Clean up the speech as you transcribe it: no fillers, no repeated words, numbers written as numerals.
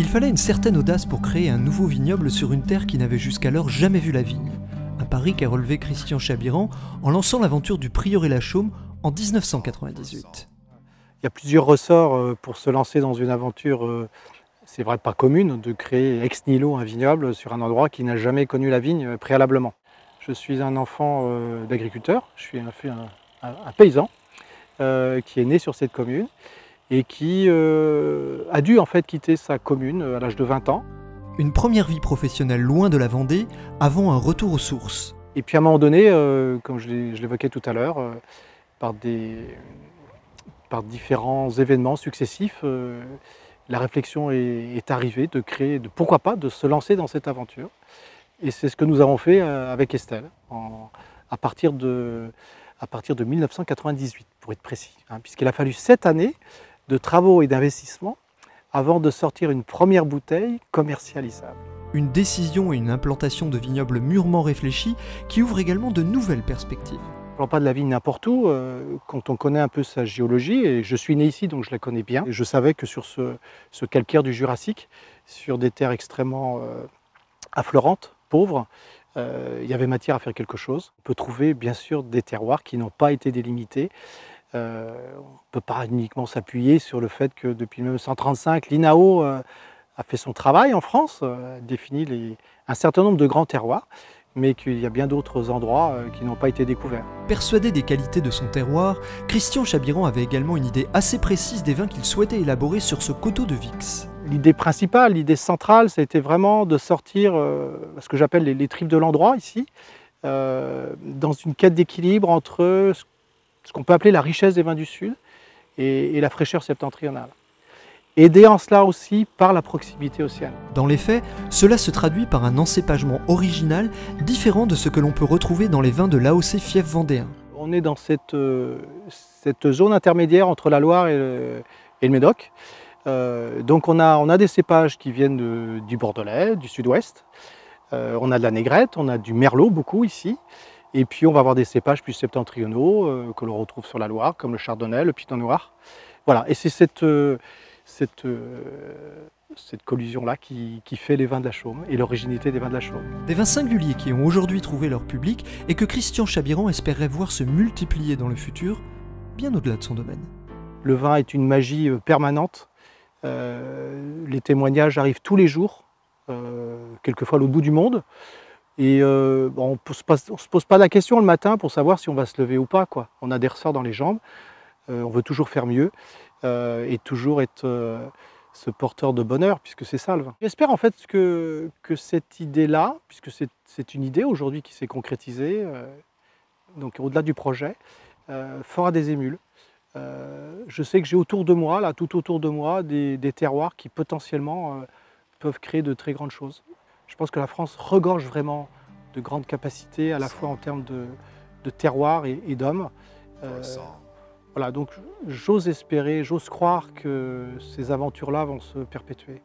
Il fallait une certaine audace pour créer un nouveau vignoble sur une terre qui n'avait jusqu'alors jamais vu la vigne. Un pari qu'a relevé Christian Chabiran en lançant l'aventure du Prieuré-la-Chaume en 1998. Il y a plusieurs ressorts pour se lancer dans une aventure, c'est vrai pas commune, de créer ex nihilo un vignoble sur un endroit qui n'a jamais connu la vigne préalablement. Je suis un enfant d'agriculteur, je suis un paysan qui est né sur cette commune et qui a dû en fait quitter sa commune à l'âge de 20 ans. Une première vie professionnelle loin de la Vendée avant un retour aux sources. Et puis à un moment donné, comme je l'évoquais tout à l'heure, par différents événements successifs, la réflexion est arrivée de créer, pourquoi pas, de se lancer dans cette aventure. Et c'est ce que nous avons fait avec Estelle, à partir de 1998, pour être précis, puisqu'il a fallu 7 années de travaux et d'investissements avant de sortir une première bouteille commercialisable. Une décision et une implantation de vignobles mûrement réfléchis qui ouvrent également de nouvelles perspectives. On ne plante pas de la vigne n'importe où, quand on connaît un peu sa géologie, et je suis né ici donc je la connais bien, et je savais que sur ce calcaire du Jurassique, sur des terres extrêmement affleurantes, pauvres, il y avait matière à faire quelque chose. On peut trouver bien sûr des terroirs qui n'ont pas été délimités. On ne peut pas uniquement s'appuyer sur le fait que depuis 1935, l'INAO a fait son travail en France, défini un certain nombre de grands terroirs, mais qu'il y a bien d'autres endroits qui n'ont pas été découverts. Persuadé des qualités de son terroir, Christian Chabiran avait également une idée assez précise des vins qu'il souhaitait élaborer sur ce coteau de Vix. L'idée principale, l'idée centrale, ça a été vraiment de sortir ce que j'appelle les tripes de l'endroit ici, dans une quête d'équilibre entre ce qu'on peut appeler la richesse des vins du Sud et la fraîcheur septentrionale. Aidé en cela aussi par la proximité océanique. Dans les faits, cela se traduit par un encépagement original différent de ce que l'on peut retrouver dans les vins de l'AOC Fief Vendéen. On est dans cette zone intermédiaire entre la Loire et le Médoc. Donc on a des cépages qui viennent du Bordelais, du Sud-Ouest. On a de la Négrette, on a du Merlot beaucoup ici. Et puis on va avoir des cépages plus septentrionaux que l'on retrouve sur la Loire, comme le Chardonnay, le Pinot Noir. Voilà, et c'est cette collusion-là qui fait les vins de la Chaume et l'originalité des vins de la Chaume. Des vins singuliers qui ont aujourd'hui trouvé leur public et que Christian Chabiran espérait voir se multiplier dans le futur, bien au-delà de son domaine. Le vin est une magie permanente. Les témoignages arrivent tous les jours, quelquefois à l'autre bout du monde. Et on ne se pose pas la question le matin pour savoir si on va se lever ou pas, quoi. On a des ressorts dans les jambes, on veut toujours faire mieux et toujours être ce porteur de bonheur, puisque c'est ça le vin. J'espère en fait que cette idée-là, puisque c'est une idée aujourd'hui qui s'est concrétisée, donc au-delà du projet, fera des émules. Je sais que j'ai autour de moi, là, tout autour de moi, des terroirs qui potentiellement peuvent créer de très grandes choses. Je pense que la France regorge vraiment de grandes capacités, à la fois en termes de terroir et d'hommes. Voilà, donc j'ose espérer, j'ose croire que ces aventures-là vont se perpétuer.